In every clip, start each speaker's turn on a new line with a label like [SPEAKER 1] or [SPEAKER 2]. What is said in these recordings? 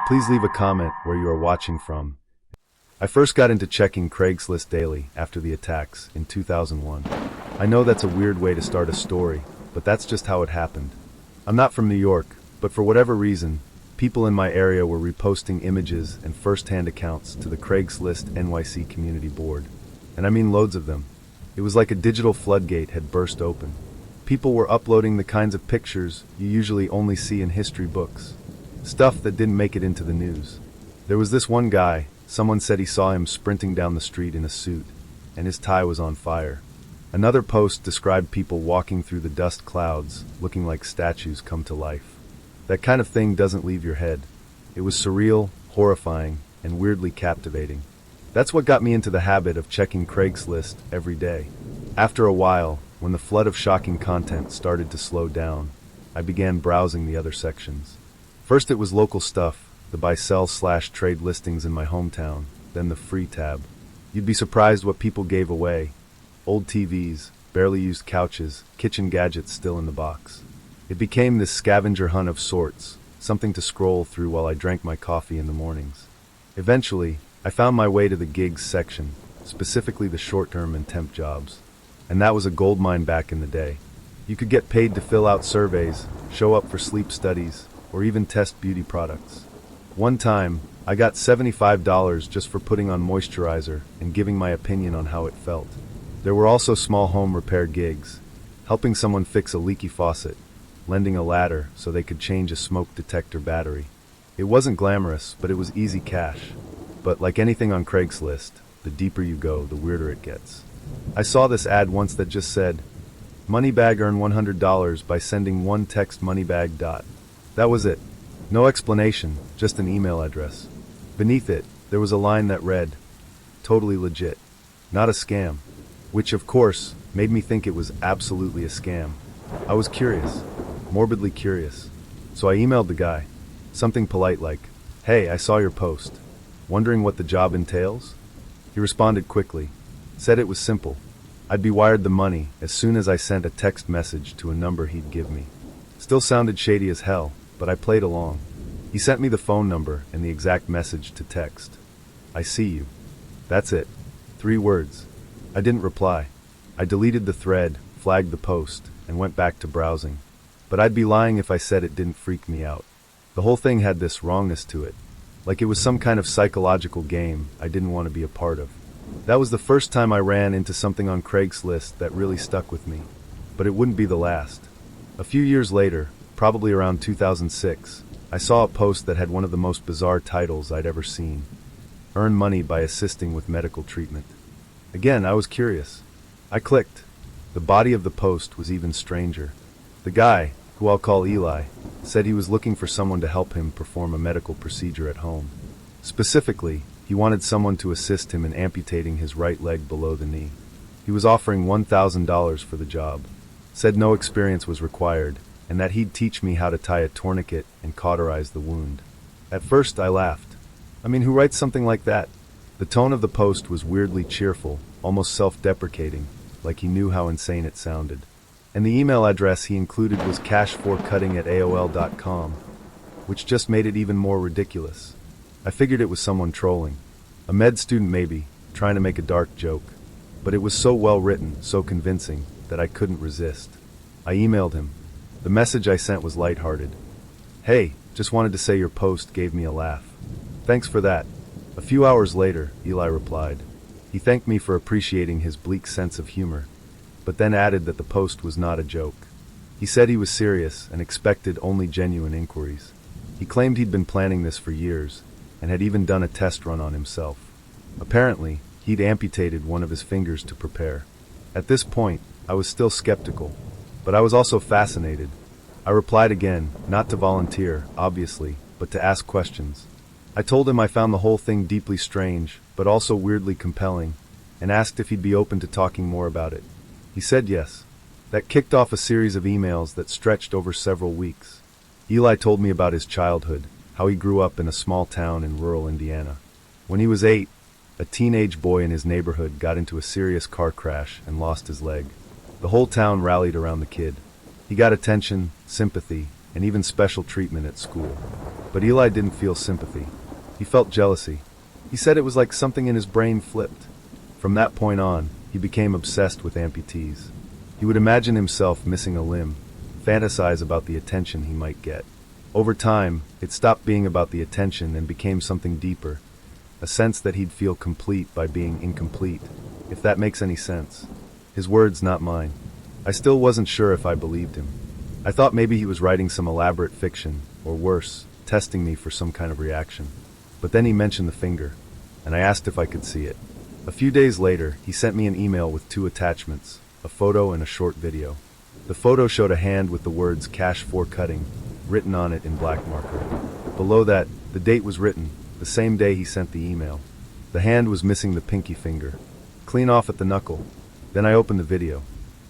[SPEAKER 1] Please leave a comment where you are watching from. I first got into checking Craigslist daily after the attacks in 2001. I know that's a weird way to start a story, but that's just how it happened. I'm not from New York, but for whatever reason, people in my area were reposting images and first-hand accounts to the Craigslist NYC community board. And I mean loads of them. It was like a digital floodgate had burst open. People were uploading the kinds of pictures you usually only see in history books. Stuff that didn't make it into the news. There was this one guy, someone said he saw him sprinting down the street in a suit, and his tie was on fire. Another post described people walking through the dust clouds, looking like statues come to life. That kind of thing doesn't leave your head. It was surreal, horrifying, and weirdly captivating. That's what got me into the habit of checking Craigslist every day. After a while, when the flood of shocking content started to slow down, I began browsing the other sections. First it was local stuff, the buy-sell/trade listings in my hometown, then the free tab. You'd be surprised what people gave away. Old TVs, barely used couches, kitchen gadgets still in the box. It became this scavenger hunt of sorts, something to scroll through while I drank my coffee in the mornings. Eventually, I found my way to the gigs section, specifically the short-term and temp jobs. And that was a goldmine back in the day. You could get paid to fill out surveys, show up for sleep studies, or even test beauty products. One time, I got $75 just for putting on moisturizer and giving my opinion on how it felt. There were also small home repair gigs, helping someone fix a leaky faucet, lending a ladder so they could change a smoke detector battery. It wasn't glamorous, but it was easy cash. But like anything on Craigslist, the deeper you go, the weirder it gets. I saw this ad once that just said, "Moneybag earn $100 by sending one text moneybag. That was it. No explanation, just an email address. Beneath it, there was a line that read, "Totally legit. Not a scam." Which, of course, made me think it was absolutely a scam. I was curious. Morbidly curious. So I emailed the guy. Something polite like, "Hey, I saw your post. Wondering what the job entails?" He responded quickly. Said it was simple. I'd be wired the money as soon as I sent a text message to a number he'd give me. Still sounded shady as hell, but I played along. He sent me the phone number and the exact message to text. "I see you." That's it. 3 words. I didn't reply. I deleted the thread, flagged the post, and went back to browsing. But I'd be lying if I said it didn't freak me out. The whole thing had this wrongness to it. Like it was some kind of psychological game I didn't want to be a part of. That was the first time I ran into something on Craigslist that really stuck with me. But it wouldn't be the last. A few years later, probably around 2006, I saw a post that had one of the most bizarre titles I'd ever seen. Earn money by assisting with medical treatment. Again, I was curious. I clicked. The body of the post was even stranger. The guy, who I'll call Eli, said he was looking for someone to help him perform a medical procedure at home. Specifically, he wanted someone to assist him in amputating his right leg below the knee. He was offering $1,000 for the job. Said no experience was required, and that he'd teach me how to tie a tourniquet and cauterize the wound. At first, I laughed. I mean, who writes something like that? The tone of the post was weirdly cheerful, almost self-deprecating, like he knew how insane it sounded. And the email address he included was cash4cutting@aol.com, which just made it even more ridiculous. I figured it was someone trolling. A med student maybe, trying to make a dark joke. But it was so well written, so convincing, that I couldn't resist. I emailed him. The message I sent was lighthearted. "Hey, just wanted to say your post gave me a laugh. Thanks for that." A few hours later, Eli replied. He thanked me for appreciating his bleak sense of humor, but then added that the post was not a joke. He said he was serious and expected only genuine inquiries. He claimed he'd been planning this for years, and had even done a test run on himself. Apparently, he'd amputated one of his fingers to prepare. At this point, I was still skeptical, but I was also fascinated. I replied again, not to volunteer, obviously, but to ask questions. I told him I found the whole thing deeply strange, but also weirdly compelling, and asked if he'd be open to talking more about it. He said yes. That kicked off a series of emails that stretched over several weeks. Eli told me about his childhood, how he grew up in a small town in rural Indiana. When he was 8, a teenage boy in his neighborhood got into a serious car crash and lost his leg. The whole town rallied around the kid. He got attention, sympathy, and even special treatment at school. But Eli didn't feel sympathy. He felt jealousy. He said it was like something in his brain flipped. From that point on, he became obsessed with amputees. He would imagine himself missing a limb, fantasize about the attention he might get. Over time, it stopped being about the attention and became something deeper, a sense that he'd feel complete by being incomplete, if that makes any sense. His words, not mine. I still wasn't sure if I believed him. I thought maybe he was writing some elaborate fiction, or worse, testing me for some kind of reaction. But then he mentioned the finger, and I asked if I could see it. A few days later, he sent me an email with 2 attachments, a photo and a short video. The photo showed a hand with the words "cash for cutting" written on it in black marker. Below that, the date was written, the same day he sent the email. The hand was missing the pinky finger, clean off at the knuckle. Then I opened the video.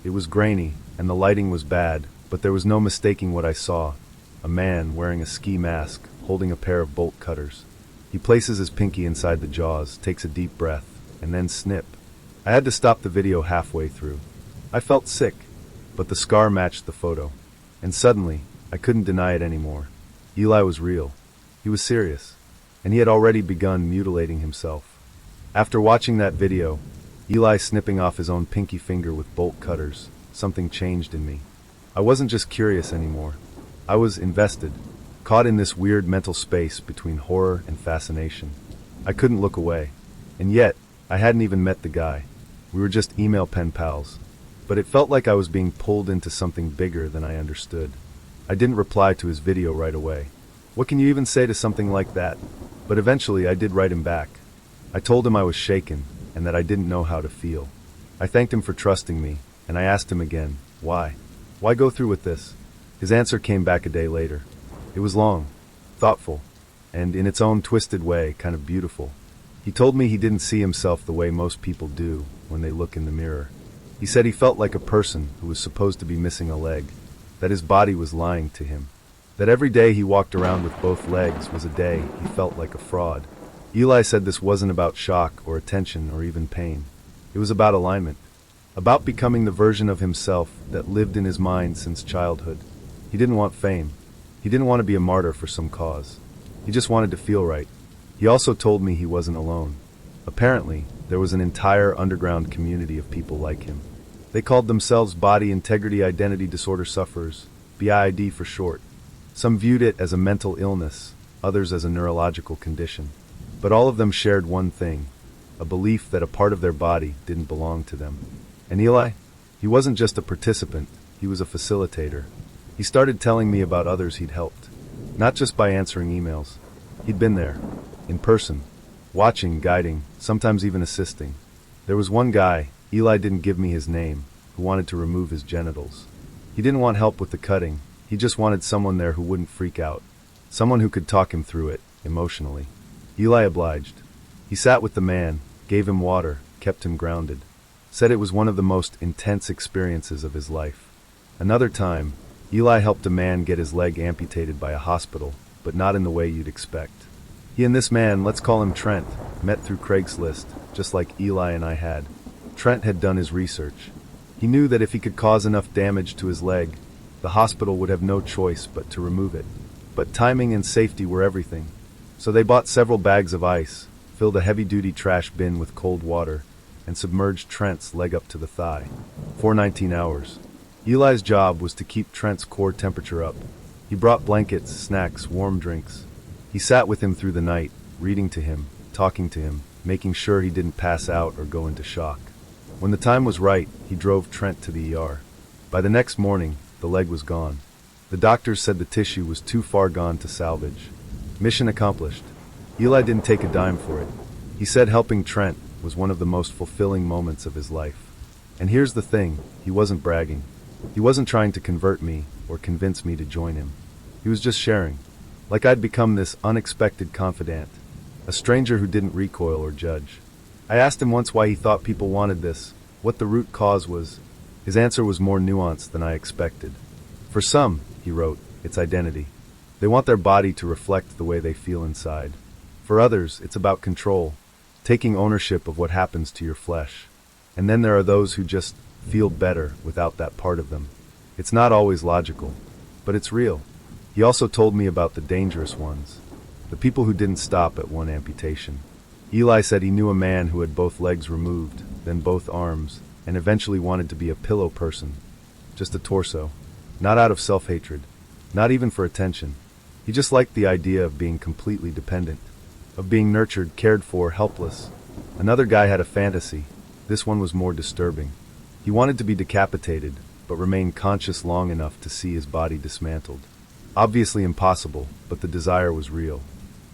[SPEAKER 1] It was grainy, and the lighting was bad, but there was no mistaking what I saw. A man wearing a ski mask, holding a pair of bolt cutters. He places his pinky inside the jaws, takes a deep breath, and then snip. I had to stop the video halfway through. I felt sick, but the scar matched the photo. And suddenly, I couldn't deny it anymore. Eli was real. He was serious. And he had already begun mutilating himself. After watching that video, Eli snipping off his own pinky finger with bolt cutters, something changed in me. I wasn't just curious anymore. I was invested, caught in this weird mental space between horror and fascination. I couldn't look away. And yet, I hadn't even met the guy. We were just email pen pals. But it felt like I was being pulled into something bigger than I understood. I didn't reply to his video right away. What can you even say to something like that? But eventually I did write him back. I told him I was shaken, and that I didn't know how to feel. I thanked him for trusting me, and I asked him again, why? Why go through with this? His answer came back a day later. It was long, thoughtful, and in its own twisted way, kind of beautiful. He told me he didn't see himself the way most people do when they look in the mirror. He said he felt like a person who was supposed to be missing a leg, that his body was lying to him, that every day he walked around with both legs was a day he felt like a fraud. Eli said this wasn't about shock or attention or even pain. It was about alignment, about becoming the version of himself that lived in his mind since childhood. He didn't want fame. He didn't want to be a martyr for some cause. He just wanted to feel right. He also told me he wasn't alone. Apparently, there was an entire underground community of people like him. They called themselves Body Integrity Identity Disorder Sufferers, BID for short. Some viewed it as a mental illness, others as a neurological condition. But all of them shared one thing, a belief that a part of their body didn't belong to them. And Eli? He wasn't just a participant, he was a facilitator. He started telling me about others he'd helped, not just by answering emails. He'd been there, in person, watching, guiding, sometimes even assisting. There was one guy, Eli didn't give me his name, who wanted to remove his genitals. He didn't want help with the cutting, he just wanted someone there who wouldn't freak out, someone who could talk him through it, emotionally. Eli obliged. He sat with the man, gave him water, kept him grounded. Said it was one of the most intense experiences of his life. Another time, Eli helped a man get his leg amputated by a hospital, but not in the way you'd expect. He and this man, let's call him Trent, met through Craigslist, just like Eli and I had. Trent had done his research. He knew that if he could cause enough damage to his leg, the hospital would have no choice but to remove it. But timing and safety were everything. So they bought several bags of ice, filled a heavy-duty trash bin with cold water, and submerged Trent's leg up to the thigh. For 19 hours. Eli's job was to keep Trent's core temperature up. He brought blankets, snacks, warm drinks. He sat with him through the night, reading to him, talking to him, making sure he didn't pass out or go into shock. When the time was right, he drove Trent to the ER. By the next morning, the leg was gone. The doctors said the tissue was too far gone to salvage. Mission accomplished. Eli didn't take a dime for it. He said helping Trent was one of the most fulfilling moments of his life. And here's the thing, he wasn't bragging. He wasn't trying to convert me or convince me to join him. He was just sharing. Like I'd become this unexpected confidant, a stranger who didn't recoil or judge. I asked him once why he thought people wanted this, what the root cause was. His answer was more nuanced than I expected. For some, he wrote, it's identity. They want their body to reflect the way they feel inside. For others, it's about control, taking ownership of what happens to your flesh. And then there are those who just feel better without that part of them. It's not always logical, but it's real. He also told me about the dangerous ones, the people who didn't stop at one amputation. Eli said he knew a man who had both legs removed, then both arms, and eventually wanted to be a pillow person. Just a torso. Not out of self-hatred. Not even for attention. He just liked the idea of being completely dependent. Of being nurtured, cared for, helpless. Another guy had a fantasy. This one was more disturbing. He wanted to be decapitated, but remain conscious long enough to see his body dismantled. Obviously impossible, but the desire was real.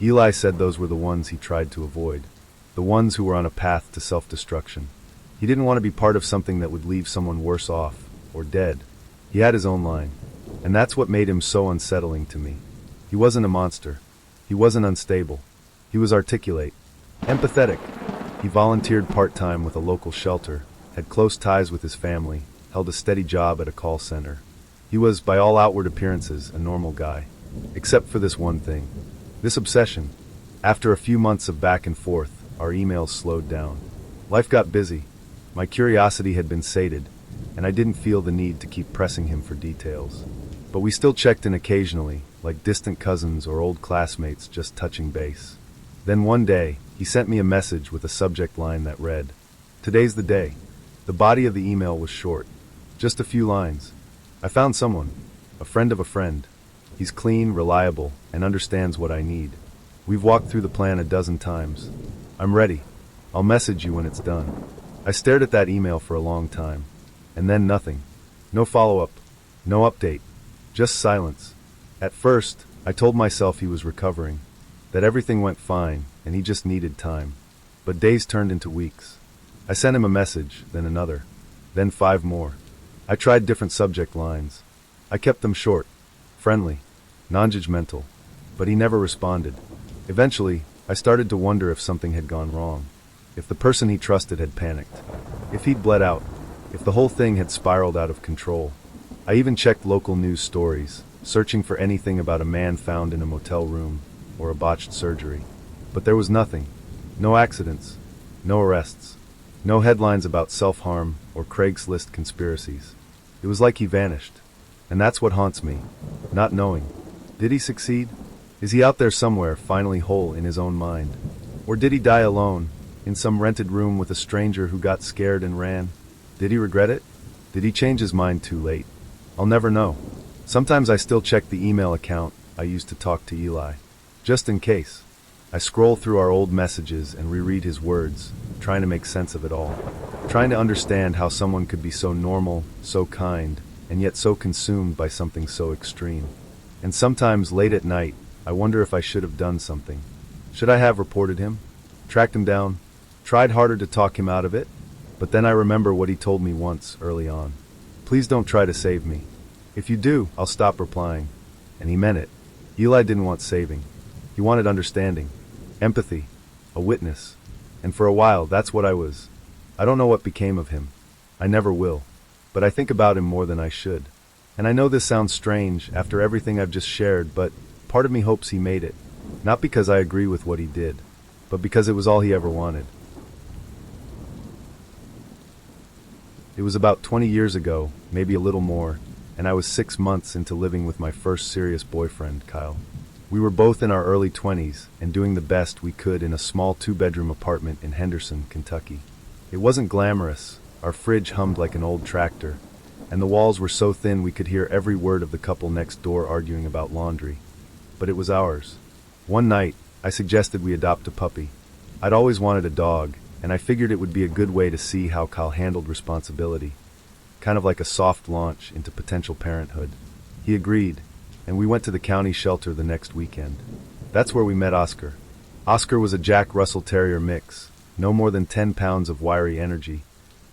[SPEAKER 1] Eli said those were the ones he tried to avoid. The ones who were on a path to self-destruction. He didn't want to be part of something that would leave someone worse off, or dead. He had his own line. And that's what made him so unsettling to me. He wasn't a monster. He wasn't unstable. He was articulate. Empathetic. He volunteered part-time with a local shelter, had close ties with his family, held a steady job at a call center. He was, by all outward appearances, a normal guy. Except for this one thing. This obsession. After a few months of back and forth, our emails slowed down. Life got busy. My curiosity had been sated, and I didn't feel the need to keep pressing him for details. But we still checked in occasionally, like distant cousins or old classmates just touching base. Then one day, he sent me a message with a subject line that read, "Today's the day." The body of the email was short. Just a few lines. "I found someone. A friend of a friend. He's clean, reliable, and understands what I need. We've walked through the plan a dozen times. I'm ready. I'll message you when it's done." I stared at that email for a long time. And then nothing. No follow-up. No update. Just silence. At first, I told myself he was recovering, that everything went fine, and he just needed time. But days turned into weeks. I sent him a message, then another, then 5 more. I tried different subject lines. I kept them short, friendly, non-judgmental, but he never responded. Eventually, I started to wonder if something had gone wrong, if the person he trusted had panicked, if he'd bled out, if the whole thing had spiraled out of control. I even checked local news stories, searching for anything about a man found in a motel room or a botched surgery. But there was nothing. No accidents. No arrests. No headlines about self-harm or Craigslist conspiracies. It was like he vanished. And that's what haunts me. Not knowing. Did he succeed? Is he out there somewhere, finally whole in his own mind? Or did he die alone, in some rented room with a stranger who got scared and ran? Did he regret it? Did he change his mind too late? I'll never know. Sometimes I still check the email account I used to talk to Eli. Just in case. I scroll through our old messages and reread his words, trying to make sense of it all. Trying to understand how someone could be so normal, so kind, and yet so consumed by something so extreme. And sometimes late at night, I wonder if I should have done something. Should I have reported him? Tracked him down? Tried harder to talk him out of it? But then I remember what he told me once early on. "Please don't try to save me. If you do, I'll stop replying." And he meant it. Eli didn't want saving. He wanted understanding, empathy, a witness. And for a while, that's what I was. I don't know what became of him. I never will. But I think about him more than I should. And I know this sounds strange after everything I've just shared, but part of me hopes he made it. Not because I agree with what he did, but because it was all he ever wanted. It was about 20 years ago, maybe a little more, and I was 6 months into living with my first serious boyfriend, Kyle. We were both in our early 20s and doing the best we could in a small 2-bedroom apartment in Henderson, Kentucky. It wasn't glamorous. Our fridge hummed like an old tractor, and the walls were so thin we could hear every word of the couple next door arguing about laundry. But it was ours. One night, I suggested we adopt a puppy. I'd always wanted a dog, and I figured it would be a good way to see how Kyle handled responsibility. Kind of like a soft launch into potential parenthood. He agreed, and we went to the county shelter the next weekend. That's where we met Oscar. Oscar was a Jack Russell Terrier mix, no more than 10 pounds of wiry energy,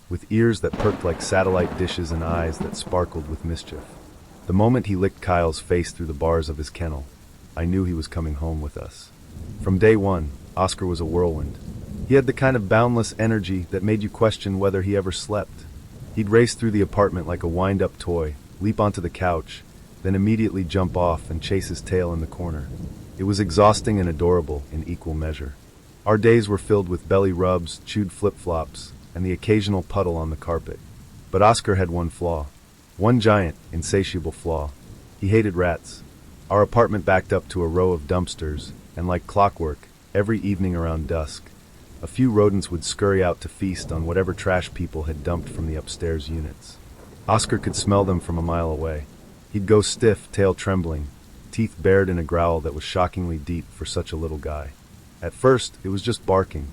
[SPEAKER 1] with ears that perked like satellite dishes and eyes that sparkled with mischief. The moment he licked Kyle's face through the bars of his kennel, I knew he was coming home with us. From day one, Oscar was a whirlwind. He had the kind of boundless energy that made you question whether he ever slept. He'd race through the apartment like a wind-up toy, leap onto the couch, then immediately jump off and chase his tail in the corner. It was exhausting and adorable in equal measure. Our days were filled with belly rubs, chewed flip-flops, and the occasional puddle on the carpet. But Oscar had one flaw. One giant, insatiable flaw. He hated rats. Our apartment backed up to a row of dumpsters, and like clockwork, every evening around dusk, a few rodents would scurry out to feast on whatever trash people had dumped from the upstairs units. Oscar could smell them from a mile away. He'd go stiff, tail trembling, teeth bared in a growl that was shockingly deep for such a little guy. At first, it was just barking.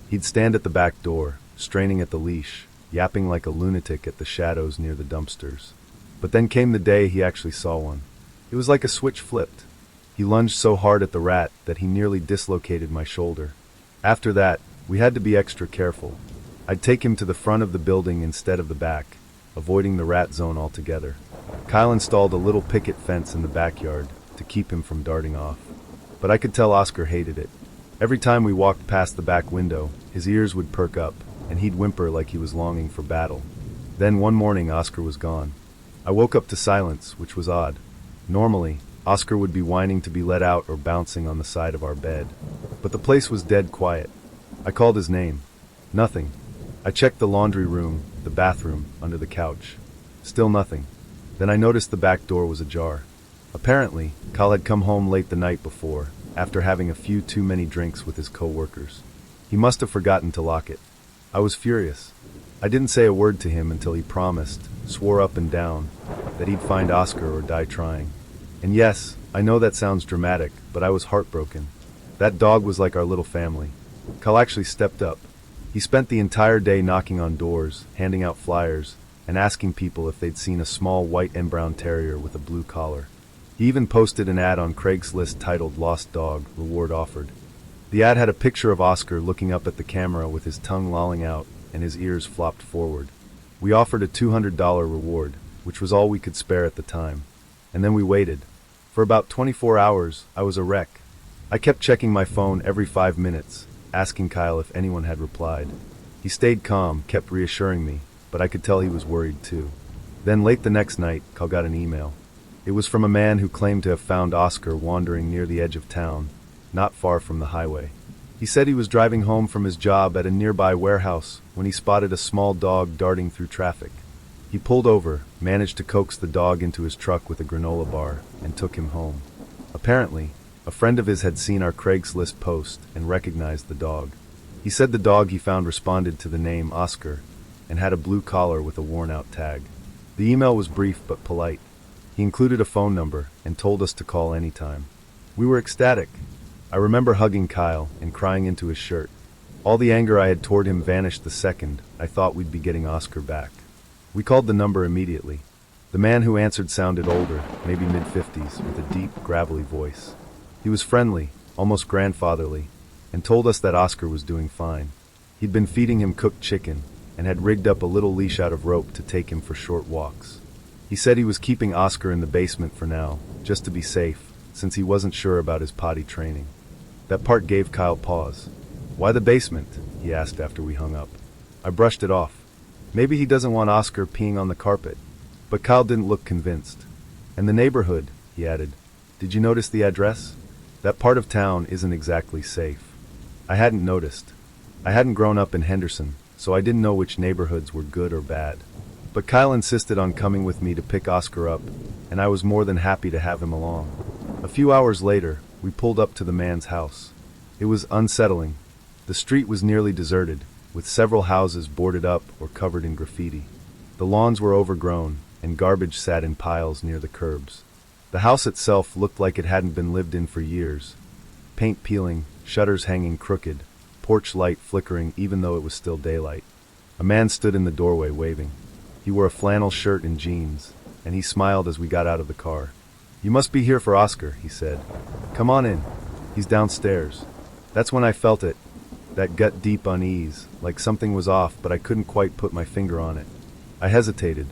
[SPEAKER 1] He'd stand at the back door, straining at the leash, yapping like a lunatic at the shadows near the dumpsters. But then came the day he actually saw one. It was like a switch flipped. He lunged so hard at the rat that he nearly dislocated my shoulder. After that, we had to be extra careful. I'd take him to the front of the building instead of the back, avoiding the rat zone altogether. Kyle installed a little picket fence in the backyard to keep him from darting off. But I could tell Oscar hated it. Every time we walked past the back window, his ears would perk up, and he'd whimper like he was longing for battle. Then one morning, Oscar was gone. I woke up to silence, which was odd. Normally, Oscar would be whining to be let out or bouncing on the side of our bed. But the place was dead quiet. I called his name. Nothing. I checked the laundry room, the bathroom, under the couch. Still nothing. Then I noticed the back door was ajar. Apparently, Kyle had come home late the night before, after having a few too many drinks with his co-workers. He must have forgotten to lock it. I was furious. I didn't say a word to him until he promised, swore up and down, that he'd find Oscar or die trying. And yes, I know that sounds dramatic, but I was heartbroken. That dog was like our little family. Kyle actually stepped up. He spent the entire day knocking on doors, handing out flyers, and asking people if they'd seen a small white and brown terrier with a blue collar. He even posted an ad on Craigslist titled "Lost Dog, Reward Offered." The ad had a picture of Oscar looking up at the camera with his tongue lolling out and his ears flopped forward. We offered a $200 reward, which was all we could spare at the time. And then we waited. For about 24 hours, I was a wreck. I kept checking my phone every 5 minutes, asking Kyle if anyone had replied. He stayed calm, kept reassuring me, but I could tell he was worried too. Then late the next night, Kyle got an email. It was from a man who claimed to have found Oscar wandering near the edge of town, not far from the highway. He said he was driving home from his job at a nearby warehouse when he spotted a small dog darting through traffic. He pulled over, managed to coax the dog into his truck with a granola bar, and took him home. Apparently, a friend of his had seen our Craigslist post and recognized the dog. He said the dog he found responded to the name Oscar and had a blue collar with a worn-out tag. The email was brief but polite. He included a phone number and told us to call anytime. We were ecstatic. I remember hugging Kyle and crying into his shirt. All the anger I had toward him vanished the second I thought we'd be getting Oscar back. We called the number immediately. The man who answered sounded older, maybe mid-50s, with a deep, gravelly voice. He was friendly, almost grandfatherly, and told us that Oscar was doing fine. He'd been feeding him cooked chicken and had rigged up a little leash out of rope to take him for short walks. He said he was keeping Oscar in the basement for now, just to be safe, since he wasn't sure about his potty training. That part gave Kyle pause. "Why the basement?" he asked after we hung up. I brushed it off. Maybe he doesn't want Oscar peeing on the carpet. But Kyle didn't look convinced. "And the neighborhood," he added. "Did you notice the address? That part of town isn't exactly safe." I hadn't noticed. I hadn't grown up in Henderson, so I didn't know which neighborhoods were good or bad. But Kyle insisted on coming with me to pick Oscar up, and I was more than happy to have him along. A few hours later, we pulled up to the man's house. It was unsettling. The street was nearly deserted, with several houses boarded up or covered in graffiti. The lawns were overgrown, and garbage sat in piles near the curbs. The house itself looked like it hadn't been lived in for years. Paint peeling, shutters hanging crooked, porch light flickering even though it was still daylight. A man stood in the doorway waving. He wore a flannel shirt and jeans, and he smiled as we got out of the car. "You must be here for Oscar," he said. "Come on in. He's downstairs." That's when I felt it, that gut-deep unease, like something was off but I couldn't quite put my finger on it. I hesitated.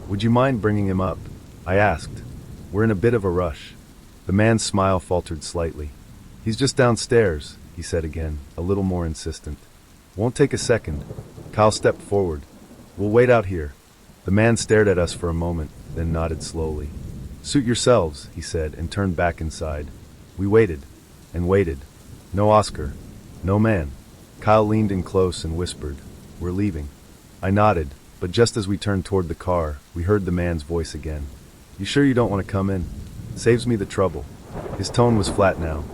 [SPEAKER 1] "Would you mind bringing him up?" I asked. "We're in a bit of a rush." The man's smile faltered slightly. "He's just downstairs," he said again, a little more insistent. "Won't take a second." Kyle stepped forward. "We'll wait out here." The man stared at us for a moment, then nodded slowly. "Suit yourselves," he said, and turned back inside. We waited, and waited. No Oscar. No man. Kyle leaned in close and whispered, "We're leaving." I nodded, but just as we turned toward the car, we heard the man's voice again. "You sure you don't want to come in?" Saves me the trouble. His tone was flat now.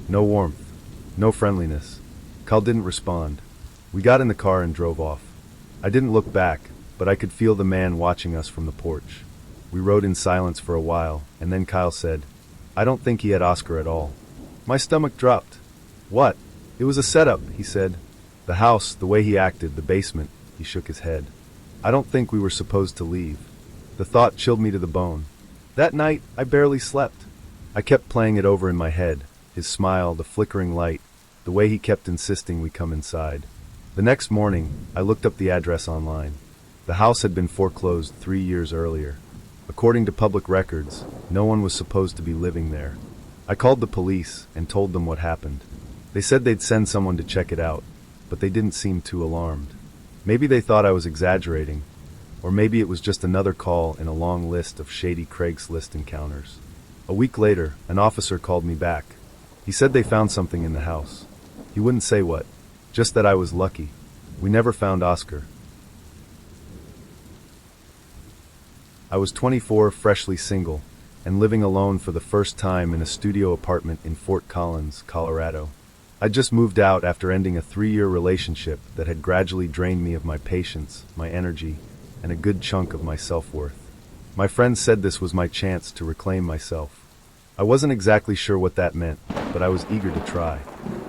[SPEAKER 1] No warmth. No friendliness. Kyle didn't respond. We got in the car and drove off. I didn't look back, but I could feel the man watching us from the porch. We rode in silence for a while, and then Kyle said, "I don't think he had Oscar at all." My stomach dropped. "What?" "It was a setup," he said. "The house, the way he acted, the basement." He shook his head. "I don't think we were supposed to leave." The thought chilled me to the bone. That night, I barely slept. I kept playing it over in my head, his smile, the flickering light, the way he kept insisting we come inside. The next morning, I looked up the address online. The house had been foreclosed 3 years earlier. According to public records, no one was supposed to be living there. I called the police and told them what happened. They said they'd send someone to check it out, but they didn't seem too alarmed. Maybe they thought I was exaggerating, or maybe it was just another call in a long list of shady Craigslist encounters. A week later, an officer called me back. He said they found something in the house. He wouldn't say what, just that I was lucky. We never found Oscar. I was 24, freshly single, and living alone for the first time in a studio apartment in Fort Collins, Colorado. I'd just moved out after ending a 3-year relationship that had gradually drained me of my patience, my energy, and a good chunk of my self-worth. My friends said this was my chance to reclaim myself. I wasn't exactly sure what that meant, but I was eager to try.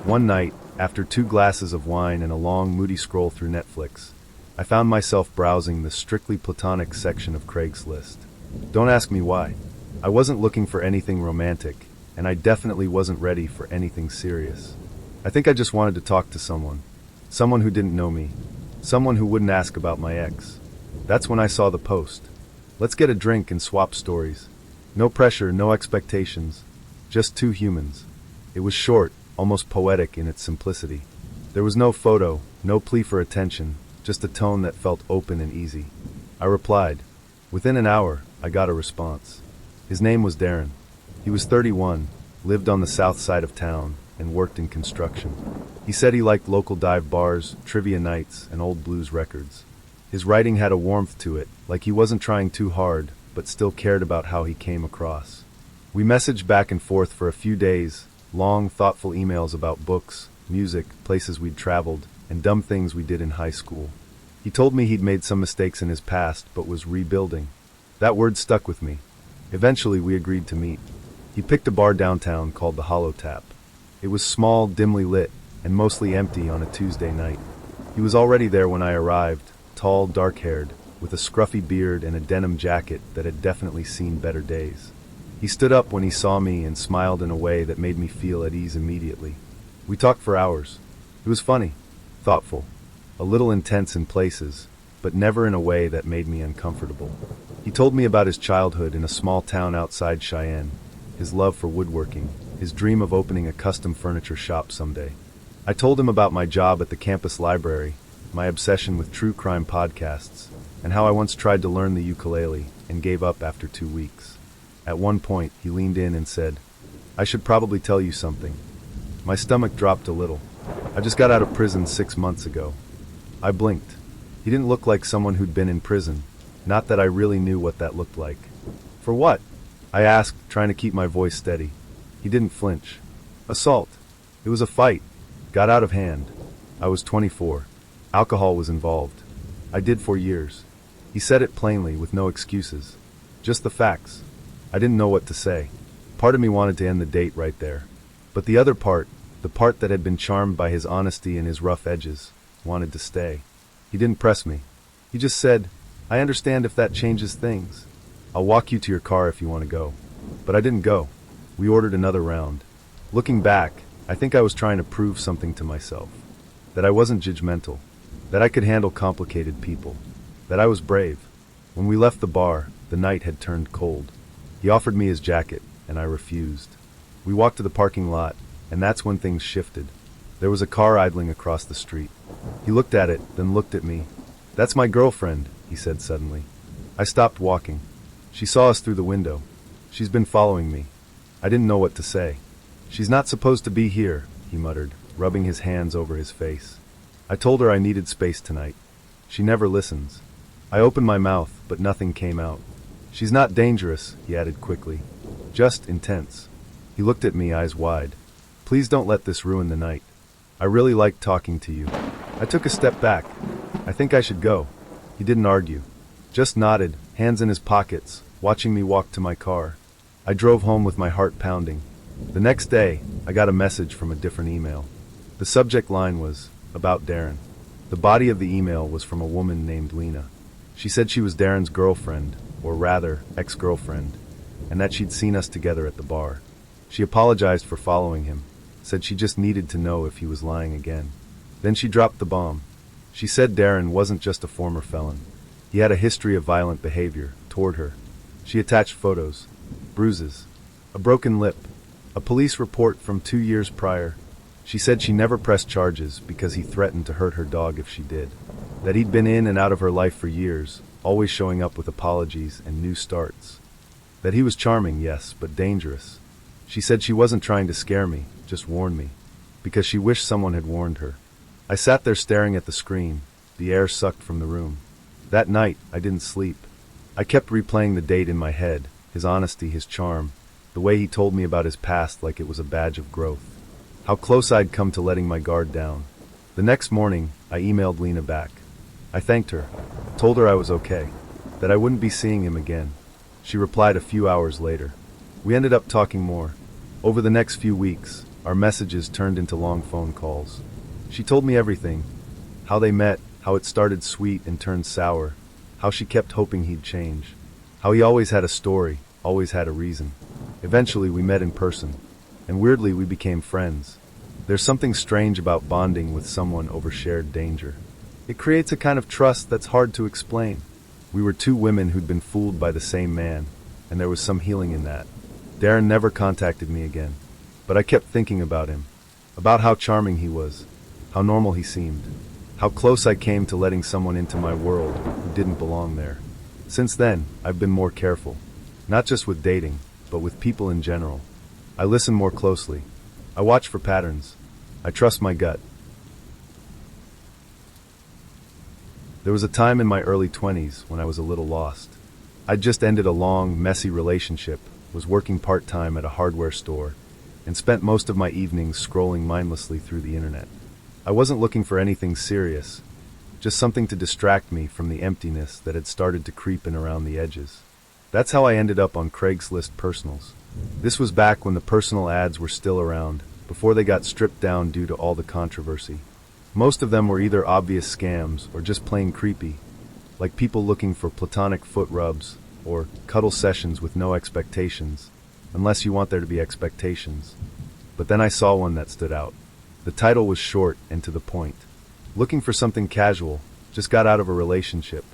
[SPEAKER 1] One night, after 2 glasses of wine and a long, moody scroll through Netflix, I found myself browsing the strictly platonic section of Craigslist. Don't ask me why. I wasn't looking for anything romantic, and I definitely wasn't ready for anything serious. I think I just wanted to talk to someone. Someone who didn't know me. Someone who wouldn't ask about my ex. That's when I saw the post. Let's get a drink and swap stories. No pressure, no expectations. Just 2 humans. It was short, almost poetic in its simplicity. There was no photo, no plea for attention, just a tone that felt open and easy. I replied. Within an hour, I got a response. His name was Darren. He was 31, lived on the south side of town, and worked in construction. He said he liked local dive bars, trivia nights, and old blues records. His writing had a warmth to it, like he wasn't trying too hard, but still cared about how he came across. We messaged back and forth for a few days, long, thoughtful emails about books, music, places we'd traveled, and dumb things we did in high school. He told me he'd made some mistakes in his past, but was rebuilding. That word stuck with me. Eventually, we agreed to meet. He picked a bar downtown called the Hollow Tap. It was small, dimly lit, and mostly empty on a Tuesday night. He was already there when I arrived, tall, dark-haired, with a scruffy beard and a denim jacket that had definitely seen better days. He stood up when he saw me and smiled in a way that made me feel at ease immediately. We talked for hours. It was funny, thoughtful, a little intense in places, but never in a way that made me uncomfortable. He told me about his childhood in a small town outside Cheyenne, his love for woodworking, his dream of opening a custom furniture shop someday. I told him about my job at the campus library, my obsession with true crime podcasts, and how I once tried to learn the ukulele and gave up after 2 weeks. At one point, he leaned in and said, "I should probably tell you something." My stomach dropped a little. I just got out of prison 6 months ago. I blinked. He didn't look like someone who'd been in prison. Not that I really knew what that looked like. "For what?" I asked, trying to keep my voice steady. He didn't flinch. "Assault. It was a fight. Got out of hand. I was 24. Alcohol was involved. I did 4 years." He said it plainly, with no excuses. Just the facts. I didn't know what to say. Part of me wanted to end the date right there. But the other part, the part that had been charmed by his honesty and his rough edges, wanted to stay. He didn't press me. He just said, "I understand if that changes things. I'll walk you to your car if you want to go." But I didn't go. We ordered another round. Looking back, I think I was trying to prove something to myself. That I wasn't judgmental. That I could handle complicated people. That I was brave. When we left the bar, the night had turned cold. He offered me his jacket, and I refused. We walked to the parking lot, and that's when things shifted. There was a car idling across the street. He looked at it, then looked at me. "That's my girlfriend," he said suddenly. I stopped walking. She saw us through the window. "She's been following me." I didn't know what to say. "She's not supposed to be here," he muttered, rubbing his hands over his face. I told her I needed space tonight. She never listens. I opened my mouth, but nothing came out. She's not dangerous, he added quickly. Just intense. He looked at me, eyes wide. Please don't let this ruin the night. I really liked talking to you. I took a step back. I think I should go. He didn't argue. Just nodded, hands in his pockets, watching me walk to my car. I drove home with my heart pounding. The next day, I got a message from a different email. The subject line was, about Darren. The body of the email was from a woman named Lena. She said she was Darren's girlfriend, or rather, ex-girlfriend, and that she'd seen us together at the bar. She apologized for following him, said she just needed to know if he was lying again. Then she dropped the bomb. She said Darren wasn't just a former felon. He had a history of violent behavior toward her. She attached photos, bruises, a broken lip, a police report from 2 years prior. She said she never pressed charges because he threatened to hurt her dog if she did. That he'd been in and out of her life for years, always showing up with apologies and new starts. That he was charming, yes, but dangerous. She said she wasn't trying to scare me, just warn me, because she wished someone had warned her. I sat there staring at the screen, the air sucked from the room. That night, I didn't sleep. I kept replaying the date in my head, his honesty, his charm, the way he told me about his past like it was a badge of growth. How close I'd come to letting my guard down. The next morning, I emailed Lena back. I thanked her, told her I was okay, that I wouldn't be seeing him again. She replied a few hours later. We ended up talking more. Over the next few weeks, our messages turned into long phone calls. She told me everything. How they met, how it started sweet and turned sour, how she kept hoping he'd change, how he always had a story, always had a reason. Eventually we met in person, and weirdly we became friends. There's something strange about bonding with someone over shared danger. It creates a kind of trust that's hard to explain. We were two women who'd been fooled by the same man, and there was some healing in that. Darren never contacted me again, but I kept thinking about him, about how charming he was, how normal he seemed, how close I came to letting someone into my world who didn't belong there. Since then, I've been more careful, not just with dating, but with people in general. I listen more closely. I watch for patterns. I trust my gut. There was a time in my early 20s when I was a little lost. I'd just ended a long, messy relationship, was working part-time at a hardware store, and spent most of my evenings scrolling mindlessly through the internet. I wasn't looking for anything serious, just something to distract me from the emptiness that had started to creep in around the edges. That's how I ended up on Craigslist Personals. This was back when the personal ads were still around, before they got stripped down due to all the controversy. Most of them were either obvious scams or just plain creepy, like people looking for platonic foot rubs or cuddle sessions with no expectations, unless you want there to be expectations. But then I saw one that stood out. The title was short and to the point. Looking for something casual, just got out of a relationship.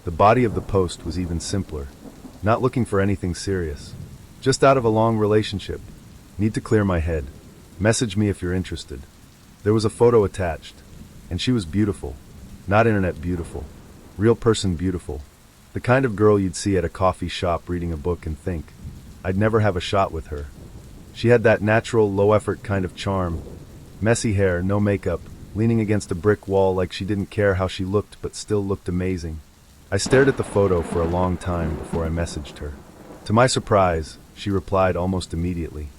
[SPEAKER 1] The body of the post was even simpler. Not looking for anything serious. Just out of a long relationship. Need to clear my head. Message me if you're interested. There was a photo attached, and she was beautiful. Not internet beautiful. Real person beautiful. The kind of girl you'd see at a coffee shop reading a book and think, I'd never have a shot with her. She had that natural, low-effort kind of charm. Messy hair, no makeup, leaning against a brick wall like she didn't care how she looked but still looked amazing. I stared at the photo for a long time before I messaged her. To my surprise, she replied almost immediately.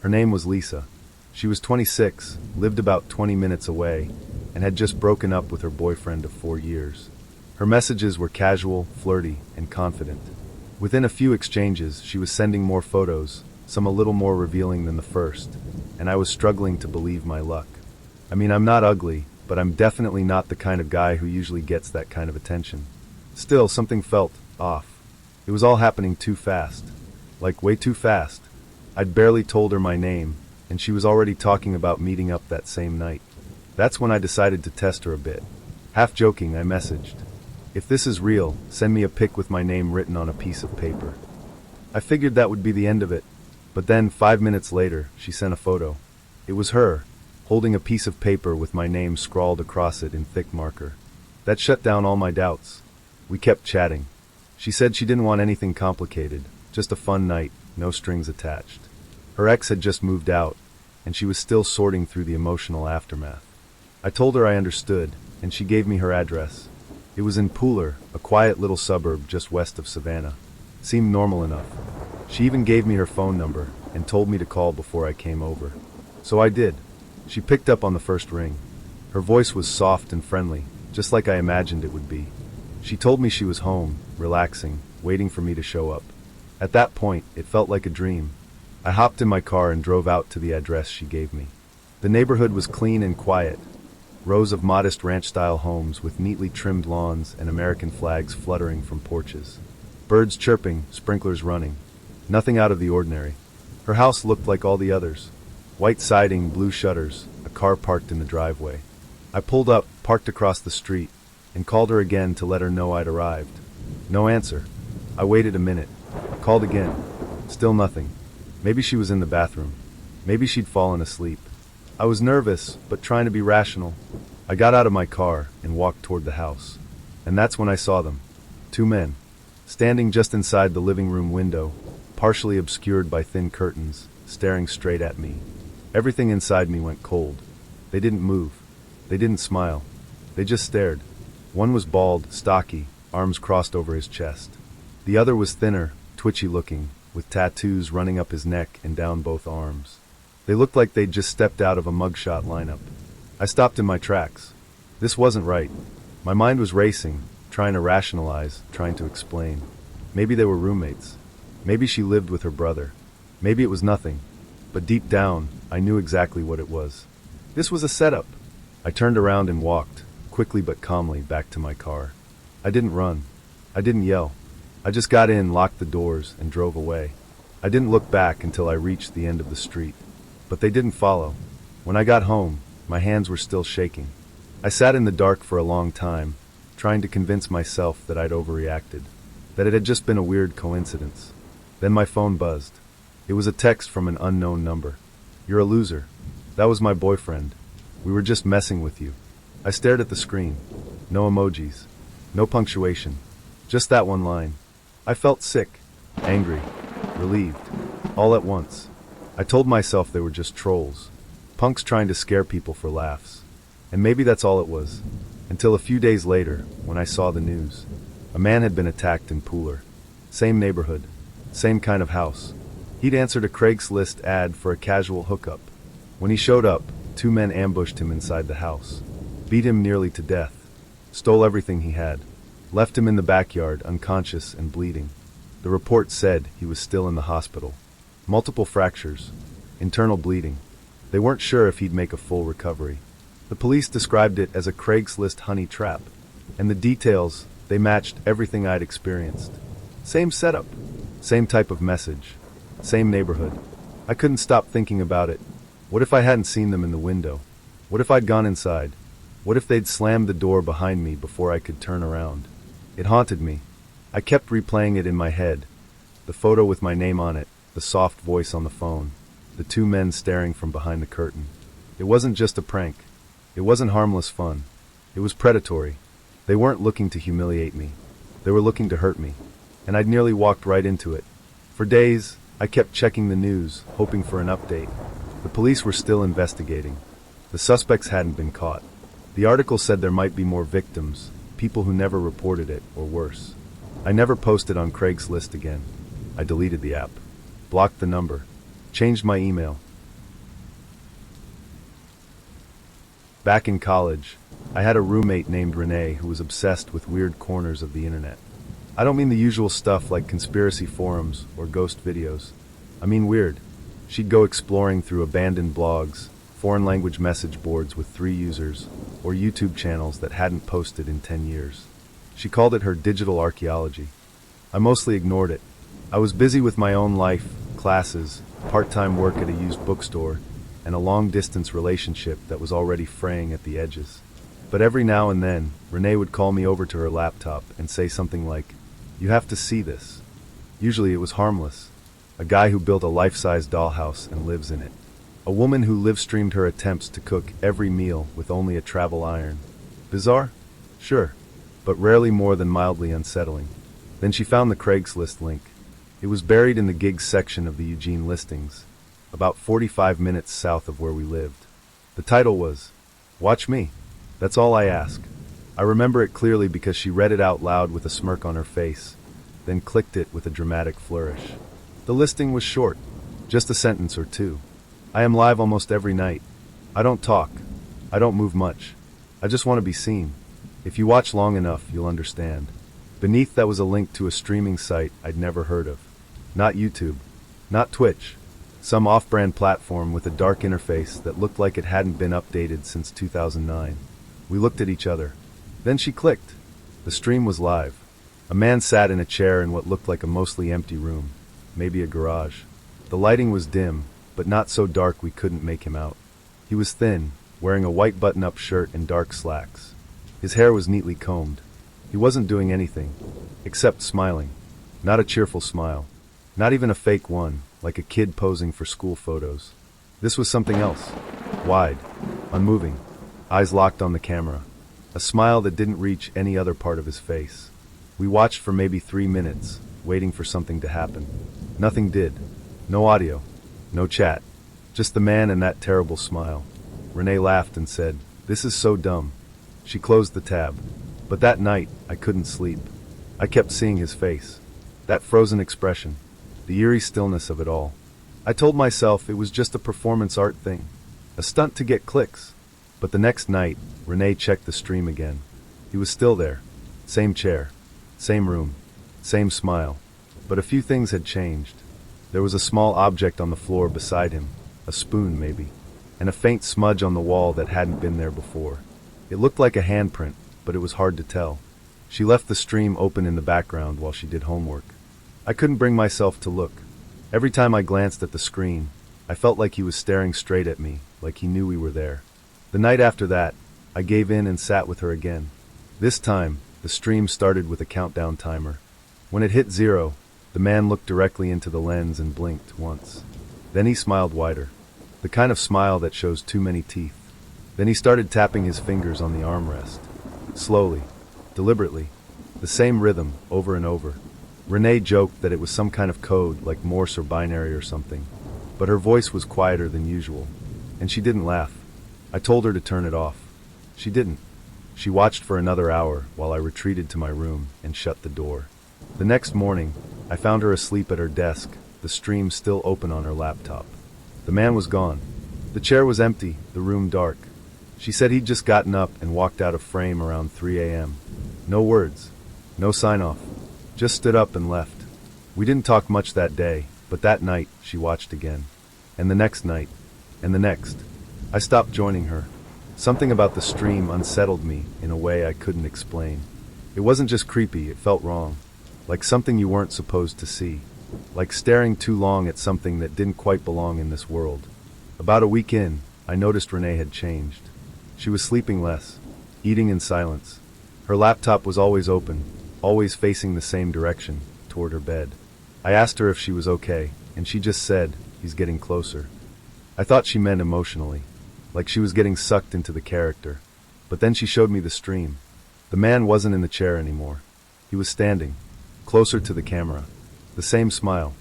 [SPEAKER 1] Her name was Lisa. She was 26, lived about 20 minutes away, and had just broken up with her boyfriend of 4 years. Her messages were casual, flirty, and confident. Within a few exchanges, she was sending more photos, some a little more revealing than the first, and I was struggling to believe my luck. I mean, I'm not ugly, but I'm definitely not the kind of guy who usually gets that kind of attention. Still, something felt off. It was all happening too fast. Like, way too fast. I'd barely told her my name, and she was already talking about meeting up that same night. That's when I decided to test her a bit. Half joking, I messaged, if this is real, send me a pic with my name written on a piece of paper. I figured that would be the end of it, but then 5 minutes later, she sent a photo. It was her, holding a piece of paper with my name scrawled across it in thick marker. That shut down all my doubts. We kept chatting. She said she didn't want anything complicated, just a fun night, no strings attached. Her ex had just moved out, and she was still sorting through the emotional aftermath. I told her I understood, and she gave me her address. It was in Pooler, a quiet little suburb just west of Savannah. Seemed normal enough. She even gave me her phone number and told me to call before I came over. So I did. She picked up on the first ring. Her voice was soft and friendly, just like I imagined it would be. She told me she was home, relaxing, waiting for me to show up. At that point, it felt like a dream. I hopped in my car and drove out to the address she gave me. The neighborhood was clean and quiet. Rows of modest ranch-style homes with neatly trimmed lawns and American flags fluttering from porches. Birds chirping, sprinklers running. Nothing out of the ordinary. Her house looked like all the others. White siding, blue shutters, a car parked in the driveway. I pulled up, parked across the street, and called her again to let her know I'd arrived. No answer. I waited a minute. Called again. Still nothing. Maybe she was in the bathroom. Maybe she'd fallen asleep. I was nervous, but trying to be rational. I got out of my car and walked toward the house. And that's when I saw them. 2 men. Standing just inside the living room window, partially obscured by thin curtains, staring straight at me. Everything inside me went cold. They didn't move. They didn't smile. They just stared. One was bald, stocky, arms crossed over his chest. The other was thinner, twitchy-looking, with tattoos running up his neck and down both arms. They looked like they'd just stepped out of a mugshot lineup. I stopped in my tracks. This wasn't right. My mind was racing, trying to rationalize, trying to explain. Maybe they were roommates. Maybe she lived with her brother. Maybe it was nothing. But deep down, I knew exactly what it was. This was a setup. I turned around and walked, quickly but calmly, back to my car. I didn't run. I didn't yell. I just got in, locked the doors, and drove away. I didn't look back until I reached the end of the street. But they didn't follow. When I got home, my hands were still shaking. I sat in the dark for a long time, trying to convince myself that I'd overreacted, that it had just been a weird coincidence. Then my phone buzzed. It was a text from an unknown number. "You're a loser." That was my boyfriend. "We were just messing with you." I stared at the screen. No emojis. No punctuation. Just that one line. I felt sick, angry, relieved, all at once. I told myself they were just trolls. Punks trying to scare people for laughs. And maybe that's all it was. Until a few days later, when I saw the news. A man had been attacked in Pooler. Same neighborhood. Same kind of house. He'd answered a Craigslist ad for a casual hookup. When he showed up, 2 men ambushed him inside the house. Beat him nearly to death. Stole everything he had. Left him in the backyard, unconscious and bleeding. The report said he was still in the hospital. Multiple fractures. Internal bleeding. They weren't sure if he'd make a full recovery. The police described it as a Craigslist honey trap. And the details, they matched everything I'd experienced. Same setup. Same type of message. Same neighborhood. I couldn't stop thinking about it. What if I hadn't seen them in the window? What if I'd gone inside? What if they'd slammed the door behind me before I could turn around? It haunted me. I kept replaying it in my head. The photo with my name on it, the soft voice on the phone, the 2 men staring from behind the curtain. It wasn't just a prank. It wasn't harmless fun. It was predatory. They weren't looking to humiliate me. They were looking to hurt me. And I'd nearly walked right into it. For days, I kept checking the news, hoping for an update. The police were still investigating. The suspects hadn't been caught. The article said there might be more victims, people who never reported it, or worse. I never posted on Craigslist again. I deleted the app, blocked the number, changed my email. Back in college, I had a roommate named Renee who was obsessed with weird corners of the internet. I don't mean the usual stuff like conspiracy forums or ghost videos. I mean weird. She'd go exploring through abandoned blogs, foreign language message boards with 3 users, or YouTube channels that hadn't posted in 10 years. She called it her digital archaeology. I mostly ignored it. I was busy with my own life, classes, part-time work at a used bookstore, and a long-distance relationship that was already fraying at the edges. But every now and then, Renee would call me over to her laptop and say something like, "You have to see this." Usually it was harmless. A guy who built a life-size dollhouse and lives in it. A woman who live-streamed her attempts to cook every meal with only a travel iron. Bizarre? Sure, but rarely more than mildly unsettling. Then she found the Craigslist link. It was buried in the gigs section of the Eugene listings, about 45 minutes south of where we lived. The title was, "Watch Me." That's all I ask. I remember it clearly because she read it out loud with a smirk on her face. then clicked it with a dramatic flourish. The listing was short, just a sentence or two. I am live almost every night. I don't talk. I don't move much. I just want to be seen. If you watch long enough, you'll understand. Beneath that was a link to a streaming site I'd never heard of. Not YouTube. Not Twitch. Some off-brand platform with a dark interface that looked like it hadn't been updated since 2009. We looked at each other. Then she clicked. The stream was live. A man sat in a chair in what looked like a mostly empty room. Maybe a garage. The lighting was dim, but not so dark we couldn't make him out. He was thin, wearing a white button-up shirt and dark slacks. His hair was neatly combed. He wasn't doing anything, except smiling. Not a cheerful smile. Not even a fake one, like a kid posing for school photos. This was something else. Wide, unmoving, eyes locked on the camera. A smile that didn't reach any other part of his face. We watched for maybe 3 minutes, waiting for something to happen. Nothing did. No audio. No chat. Just the man and that terrible smile. Renee laughed and said, "This is so dumb." She closed the tab. But that night, I couldn't sleep. I kept seeing his face. That frozen expression. The eerie stillness of it all. I told myself it was just a performance art thing. A stunt to get clicks. But the next night, Renee checked the stream again. He was still there. Same chair. Same room. Same smile. But a few things had changed. There was a small object on the floor beside him. A spoon, maybe. And a faint smudge on the wall that hadn't been there before. It looked like a handprint, but it was hard to tell. She left the stream open in the background while she did homework. I couldn't bring myself to look. Every time I glanced at the screen, I felt like he was staring straight at me, like he knew we were there. The night after that, I gave in and sat with her again. This time, the stream started with a countdown timer. When it hit 0, the man looked directly into the lens and blinked once. Then he smiled wider. The kind of smile that shows too many teeth. Then he started tapping his fingers on the armrest. Slowly, deliberately, the same rhythm over and over. Renee joked that it was some kind of code, like Morse or binary or something. But her voice was quieter than usual. And she didn't laugh. I told her to turn it off. She didn't. She watched for another hour while I retreated to my room and shut the door. The next morning, I found her asleep at her desk, the stream still open on her laptop. The man was gone. The chair was empty, the room dark. She said he'd just gotten up and walked out of frame around 3 a.m. No words. No sign-off. Just stood up and left. We didn't talk much that day, but that night she watched again. And the next night. And the next. I stopped joining her. Something about the stream unsettled me in a way I couldn't explain. It wasn't just creepy, it felt wrong. Like something you weren't supposed to see. Like staring too long at something that didn't quite belong in this world. About a week in, I noticed Renee had changed. She was sleeping less, eating in silence. Her laptop was always open, always facing the same direction, toward her bed. I asked her if she was okay, and she just said, "He's getting closer." I thought she meant emotionally, like she was getting sucked into the character. But then she showed me the stream. The man wasn't in the chair anymore. He was standing, closer to the camera. The same smile,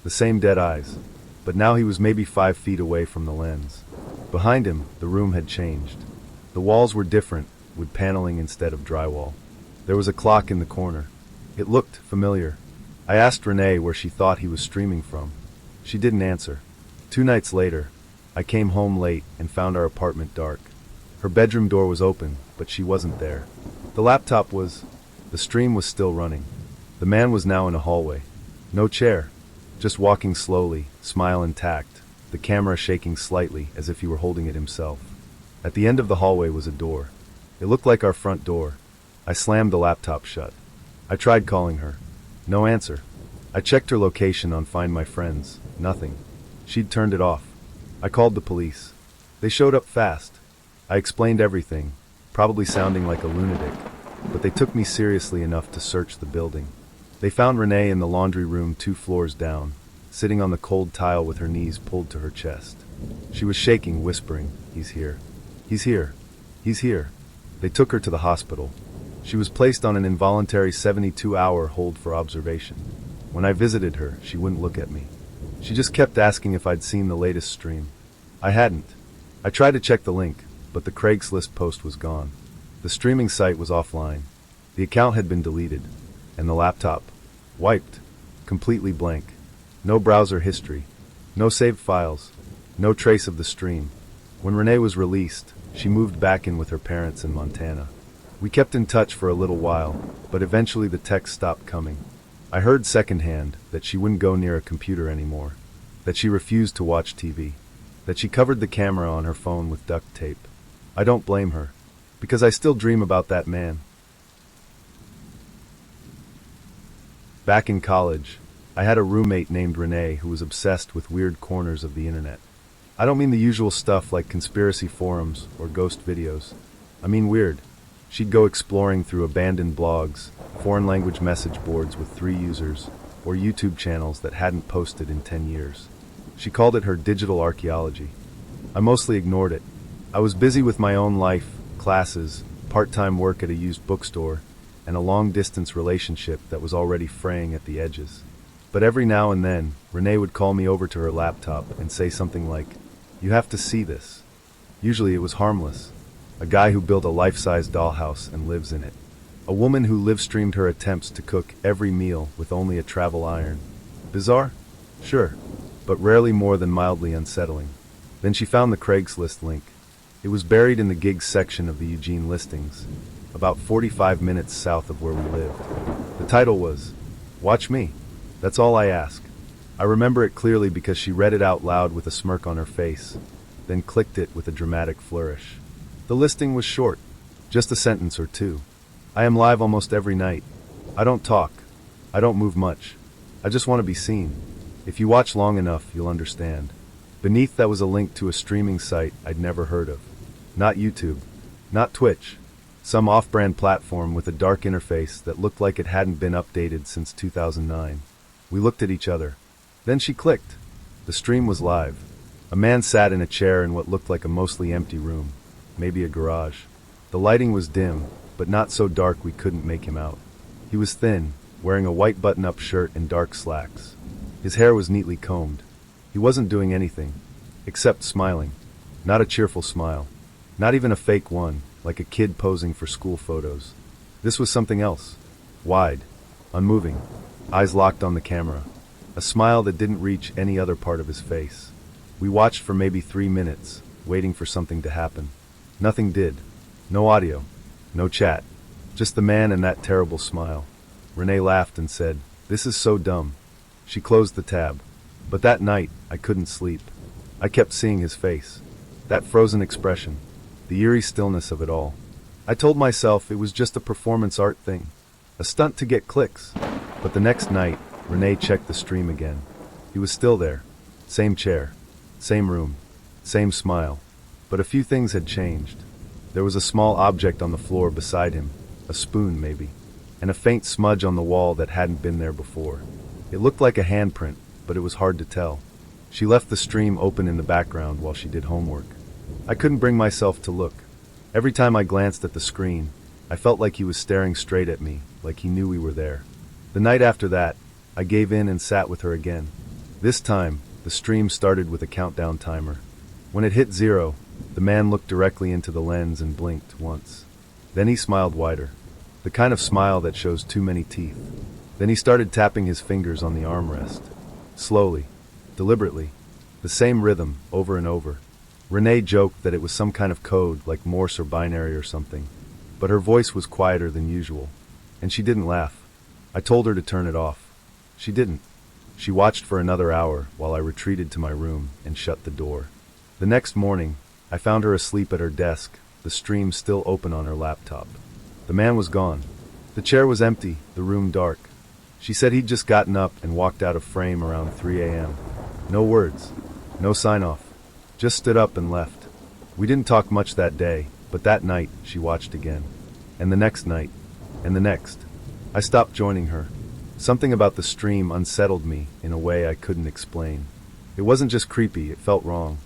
[SPEAKER 1] the same dead eyes, but now he was maybe 5 feet away from the lens. Behind him, the room had changed. The walls were different, with paneling instead of drywall. There was a clock in the corner. It looked familiar. I asked Renee where she thought he was streaming from. She didn't answer. 2 nights later, I came home late and found our apartment dark. Her bedroom door was open, but she wasn't there. The stream was still running. The man was now in a hallway. No chair. Just walking slowly, smile intact, the camera shaking slightly as if he were holding it himself. At the end of the hallway was a door. It looked like our front door. I slammed the laptop shut. I tried calling her. No answer. I checked her location on Find My Friends. Nothing. She'd turned it off. I called the police. They showed up fast. I explained everything, probably sounding like a lunatic, but they took me seriously enough to search the building. They found Renee in the laundry room 2 floors down, sitting on the cold tile with her knees pulled to her chest. She was shaking, whispering, "He's here. He's here. He's here." They took her to the hospital. She was placed on an involuntary 72-hour hold for observation. When I visited her, she wouldn't look at me. She just kept asking if I'd seen the latest stream. I hadn't. I tried to check the link, but the Craigslist post was gone. The streaming site was offline. The account had been deleted. And the laptop? Wiped. Completely blank. No browser history. No saved files. No trace of the stream. When Renee was released, she moved back in with her parents in Montana. We kept in touch for a little while, but eventually the texts stopped coming. I heard secondhand that she wouldn't go near a computer anymore, that she refused to watch TV, that she covered the camera on her phone with duct tape. I don't blame her, because I still dream about that man. Back in college, I had a roommate named Renee who was obsessed with weird corners of the internet. I don't mean the usual stuff like conspiracy forums or ghost videos. I mean weird. She'd go exploring through abandoned blogs, foreign language message boards with 3 users, or YouTube channels that hadn't posted in 10 years. She called it her digital archaeology. I mostly ignored it. I was busy with my own life, classes, part-time work at a used bookstore, and a long-distance relationship that was already fraying at the edges. But every now and then, Renee would call me over to her laptop and say something like, "You have to see this." Usually it was harmless. A guy who built a life-size dollhouse and lives in it. A woman who live-streamed her attempts to cook every meal with only a travel iron. Bizarre? Sure, but rarely more than mildly unsettling. Then she found the Craigslist link. It was buried in the gigs section of the Eugene listings, about 45 minutes south of where we lived. The title was, "Watch Me. That's all I ask." I remember it clearly because she read it out loud with a smirk on her face, then clicked it with a dramatic flourish. The listing was short, just a sentence or two. "I am live almost every night. I don't talk. I don't move much. I just want to be seen. If you watch long enough, you'll understand." Beneath that was a link to a streaming site I'd never heard of. Not YouTube. Not Twitch. Some off-brand platform with a dark interface that looked like it hadn't been updated since 2009. We looked at each other. Then she clicked. The stream was live. A man sat in a chair in what looked like a mostly empty room. Maybe a garage. The lighting was dim, but not so dark we couldn't make him out. He was thin, wearing a white button-up shirt and dark slacks. His hair was neatly combed. He wasn't doing anything, except smiling. Not a cheerful smile. Not even a fake one, like a kid posing for school photos. This was something else. Wide, unmoving, eyes locked on the camera. A smile that didn't reach any other part of his face. We watched for maybe 3 minutes, waiting for something to happen. Nothing did. No audio. No chat. Just the man and that terrible smile. Renee laughed and said, "This is so dumb." She closed the tab. But that night, I couldn't sleep. I kept seeing his face. That frozen expression. The eerie stillness of it all. I told myself it was just a performance art thing. A stunt to get clicks. But the next night, Renee checked the stream again. He was still there. Same chair. Same room. Same smile. But a few things had changed. There was a small object on the floor beside him, a spoon maybe, and a faint smudge on the wall that hadn't been there before. It looked like a handprint, but it was hard to tell. She left the stream open in the background while she did homework. I couldn't bring myself to look. Every time I glanced at the screen, I felt like he was staring straight at me, like he knew we were there. The night after that, I gave in and sat with her again. This time, the stream started with a countdown timer. When it hit 0, the man looked directly into the lens and blinked once. Then he smiled wider. The kind of smile that shows too many teeth. Then he started tapping his fingers on the armrest. Slowly. Deliberately. The same rhythm, over and over. Renee joked that it was some kind of code, like Morse or binary or something. But her voice was quieter than usual. And she didn't laugh. I told her to turn it off. She didn't. She watched for another hour while I retreated to my room and shut the door. The next morning, I found her asleep at her desk, the stream still open on her laptop. The man was gone. The chair was empty, the room dark. She said he'd just gotten up and walked out of frame around 3 a.m. No words. No sign-off. Just stood up and left. We didn't talk much that day, but that night she watched again. And the next night. And the next. I stopped joining her. Something about the stream unsettled me in a way I couldn't explain. It wasn't just creepy, it felt wrong.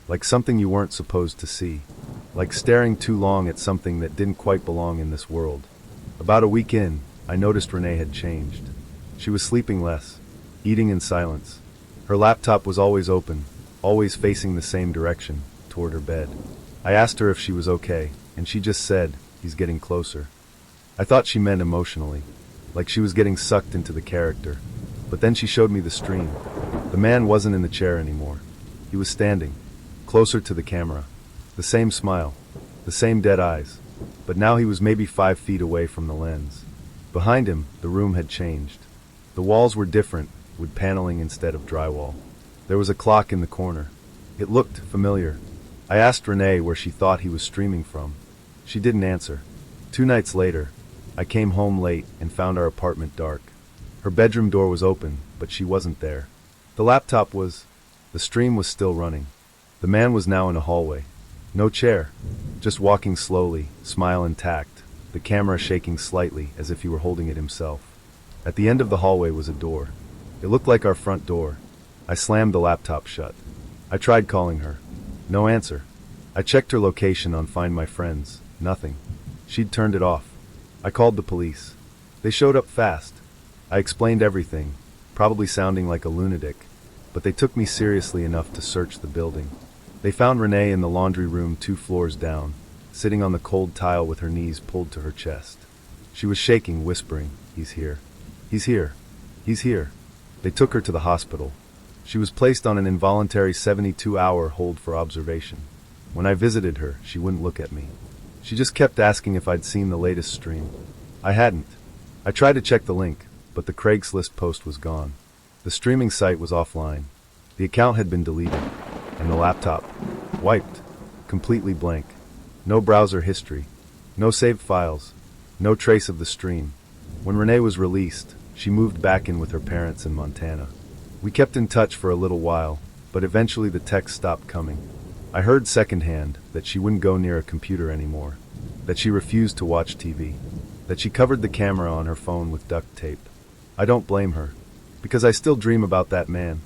[SPEAKER 1] Like something you weren't supposed to see. Like staring too long at something that didn't quite belong in this world. About a week in, I noticed Renee had changed. She was sleeping less, eating in silence. Her laptop was always open, always facing the same direction, toward her bed. I asked her if she was okay, and she just said, "He's getting closer." I thought she meant emotionally. like she was getting sucked into the character. But then she showed me the stream. The man wasn't in the chair anymore. He was standing, closer to the camera. The same smile, the same dead eyes. But now he was maybe 5 feet away from the lens. Behind him, the room had changed. The walls were different, with paneling instead of drywall. There was a clock in the corner. It looked familiar. I asked Renee where she thought he was streaming from. She didn't answer. 2 nights later, I came home late and found our apartment dark. Her bedroom door was open, but she wasn't there. The laptop was... The stream was still running. The man was now in a hallway. No chair. Just walking slowly, smile intact, the camera shaking slightly as if he were holding it himself. At the end of the hallway was a door. It looked like our front door. I slammed the laptop shut. I tried calling her. No answer. I checked her location on Find My Friends. Nothing. She'd turned it off. I called the police. They showed up fast. I explained everything, probably sounding like a lunatic, but they took me seriously enough to search the building. They found Renee in the laundry room 2 floors down, sitting on the cold tile with her knees pulled to her chest. She was shaking, whispering, "He's here. He's here. He's here." They took her to the hospital. She was placed on an involuntary 72-hour hold for observation. When I visited her, she wouldn't look at me. She just kept asking if I'd seen the latest stream. I hadn't. I tried to check the link, but the Craigslist post was gone. The streaming site was offline. The account had been deleted, and the laptop wiped, completely blank. No browser history, no saved files, no trace of the stream. When Renee was released, she moved back in with her parents in Montana. We kept in touch for a little while, but eventually the texts stopped coming. I heard secondhand that she wouldn't go near a computer anymore, that she refused to watch TV, that she covered the camera on her phone with duct tape. I don't blame her, because I still dream about that man.